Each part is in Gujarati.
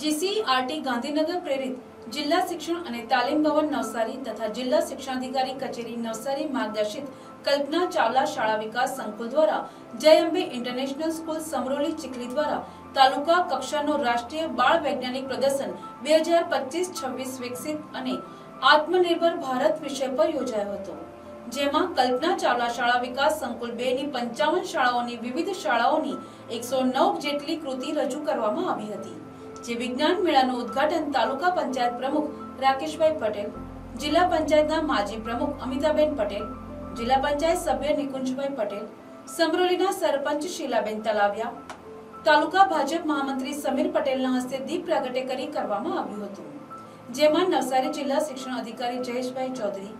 જીસીઆરટી ગાંધીનગર પ્રેરિત જિલ્લા શિક્ષણ અને તાલીમ ભવન નવસારી તથા જિલ્લા શિક્ષણાધિકારી કચેરી નવસારી માર્ગદર્શિત કલ્પના ચાવલા શાળા વિકાસ સંકુલ દ્વારા જય અંબે ઇન્ટરનેશનલ સ્કૂલ સમરોલી ચીખલી દ્વારા તાલુકા કક્ષાનો રાષ્ટ્રીય બાળ વૈજ્ઞાનિક પ્રદર્શન 2025-26 વિકસિત અને આત્મનિર્ભર ભારત વિષય પર યોજાયો હતો, જેમાં કલ્પના ચાવલા શાળા વિકાસ સંકુલ 2 ની 55 શાળાઓની વિવિધ શાળાઓની 109 જેટલી કૃતિ રજૂ કરવામાં આવી હતી, જે વિજ્ઞાન મેળાનું ઉદ્ઘાટન તાલુકા પંચાયત પ્રમુખ રાકેશભાઈ પટેલ, જિલ્લા પંચાયતના માજી પ્રમુખ અમિતાબેન પટેલ, જિલ્લા પંચાયત સભ્ય નિકુંજભાઈ પટેલ, સમરોલીના સરપંચ શીલાબેન તલાવિયા, તાલુકા ભાજપ મહામંત્રી સમીર પટેલના હસ્તે દીપ પ્રાગટ્ય કરી કરવામાં આવ્યું હતું, જેમાં નવસારી જિલ્લા શિક્ષણ અધિકારી જયેશભાઈ ચૌધરી,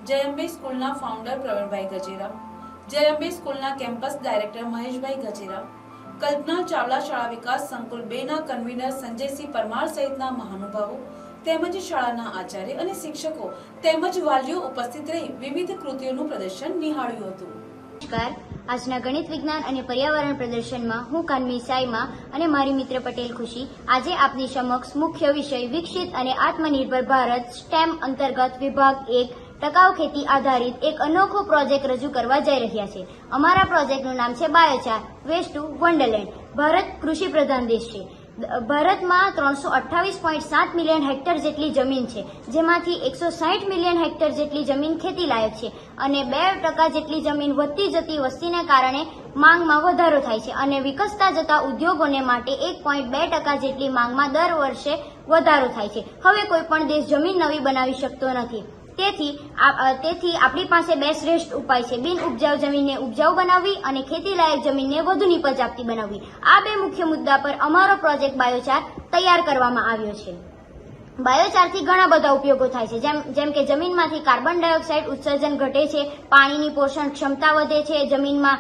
જય અંબે સ્કૂલના ફાઉન્ડર પ્રવીણભાઈ ગજેરા, જય અંબે સ્કૂલના કેમ્પસ ડાયરેક્ટર મહેશભાઈ ગજેરા, કલ્પના ચાવલા શાળા વિકાસ સંકુલ 2 ના કન્વીનર સંજયસિંહ પરમાર સહિતના મહાનુભાવો તેમજ શાળાના આચાર્ય અને શિક્ષકો તેમજ વાલીઓ ઉપસ્થિત રહી વિવિધ કૃતિઓનું પ્રદર્શન નિહાળ્યું હતું. નમસ્કાર. આજના ગણિત વિજ્ઞાન અને પર્યાવરણ પ્રદર્શનમાં હું કાનવી સાઈમા અને મારી મિત્ર પટેલ ખુશી આજે આપની સમક્ષ મુખ્ય વિષય વિકસિત અને આત્મનિર્ભર ભારત સ્ટેમ અંતર્ગત વિભાગ 1 ટકાઉ ખેતી આધારિત એક અનોખો પ્રોજેક્ટ રજૂ કરવા જઈ રહ્યા છે. અમારા પ્રોજેક્ટનું નામ છે બાયોચાર વેસ્ટ ટુ વન્ડરલેન્ડ. ભારત કૃષિ પ્રધાન દેશ છે. ભારતમાં 328.7 મિલિયન હેક્ટર જેટલી જમીન છે, જેમાંથી 160 મિલિયન હેક્ટર જેટલી જમીન ખેતીલાયક છે અને 2% જેટલી જમીન વધતી જતી વસ્તીને કારણે માંગમાં વધારો થાય છે અને વિકસતા જતા ઉદ્યોગોને માટે 1.2% જેટલી માંગમાં દર વર્ષે વધારો થાય છે. હવે કોઈ પણ દેશ જમીન નવી બનાવી શકતો નથી. તેથી આપણી પાસે બે શ્રેષ્ઠ ઉપાય છે: બિન ઉપજાઉ જમીનને ઉપજાઉ બનાવવી અને ખેતીલાયક જમીનને વધુ નીપજ આપતી બનાવવી. આ બે મુખ્ય મુદ્દા પર અમારો પ્રોજેક્ટ બાયોચાર તૈયાર કરવામાં આવ્યો છે. બાયોચારથી ઘણા બધા ઉપયોગો થાય છે, જેમ કે જમીનમાંથી કાર્બન ડાયોક્સાઇડ ઉત્સર્જન ઘટે છે, પાણીની પોષણ ક્ષમતા વધે છે, જમીનમાં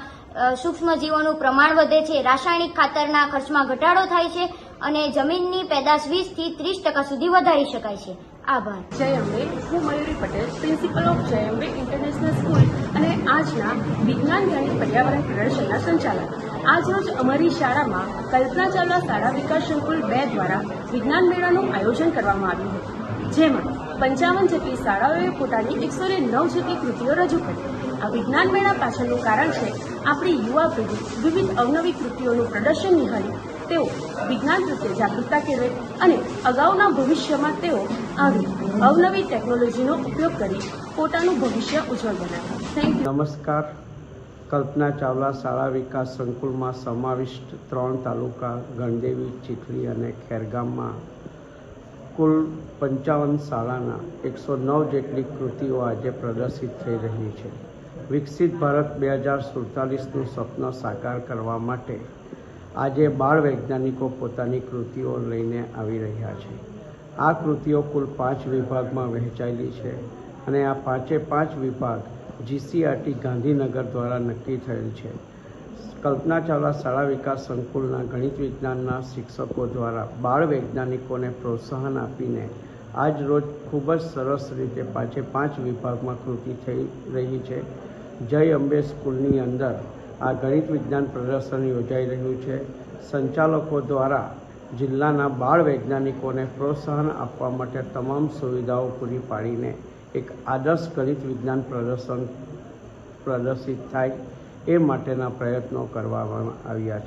સૂક્ષ્મજીવોનું પ્રમાણ વધે છે, રાસાયણિક ખાતરના ખર્ચમાં ઘટાડો થાય છે અને જમીનની પેદાશ 20 થી 30% સુધી વધારી શકાય છે. આભાર. જય અંબે. હું મયુરી પટેલ, પ્રિન્સિપલ ઓફ જય અંબે ઇન્ટરનેશનલ સ્કૂલ અને આજના વિજ્ઞાન ગણિત પર્યાવરણ પ્રદર્શનના સંચાલક. આજરોજ અમારી શાળામાં કલ્પના ચાવલા શાળા વિકાસ સંકુલ 2 દ્વારા વિજ્ઞાન મેળાનું આયોજન કરવામાં આવ્યું હતું, જેમાં 55 જેટલી શાળાઓએ પોતાની 109 જેટલી કૃતિઓ રજૂ કરી. આ વિજ્ઞાન મેળા પાછળનું કારણ છે આપણી યુવા પેઢી વિવિધ અવનવી કૃતિઓનું પ્રદર્શન નિહાળી તેઓ વિજ્ઞાન પ્રત્યે જાગૃતતા કેળવે અને અગાઉના ભવિષ્યમાં તેઓ આવી અવનવી ટેકનોલોજીનો ઉપયોગ કરી પોતાનું ભવિષ્ય ઉજ્જવળ બનાવે. Thank you. નમસ્કાર. કલ્પના ચાવલા શાળા વિકાસ સંકુલમાં સમાવિષ્ટ 3 તાલુકા ગણદેવી, ચીખલી અને ખેરગામમાં કુલ 55 શાળાના 109 જેટલી કૃતિઓ આજે પ્રદર્શિત થઈ રહી છે. વિકસિત ભારત 2047નું સ્વપ્ન સાકાર કરવા માટે આજે બાળ વૈજ્ઞાનિકો પોતાની કૃતિઓ લઈને આવી રહ્યા છે. આ કૃતિઓ કુલ 5 વિભાગમાં વહેંચાયેલી છે અને આ 5 વિભાગ જીસીઆરટી ગાંધીનગર દ્વારા નક્કી થયેલ છે. કલ્પના ચાવલા શાળા વિકાસ સંકુલના ગણિત વિજ્ઞાનના શિક્ષકો દ્વારા બાળ વૈજ્ઞાનિકોને પ્રોત્સાહન આપીને આજ રોજ ખૂબ જ સરસ રીતે 5 વિભાગમાં કૃતિ થઈ રહી છે. જય અંબે સ્કૂલની અંદર આ ગણિત વિજ્ઞાન પ્રદર્શન યોજાઈ રહ્યું છે. સંચાલકો દ્વારા જિલ્લાના બાળ વૈજ્ઞાનિકોને પ્રોત્સાહન આપવા માટે તમામ સુવિધાઓ પૂરી પાડીને એક આદર્શ ગણિત વિજ્ઞાન પ્રદર્શિત થાય એ માટેના પ્રયત્નો કરવામાં આવ્યા છે.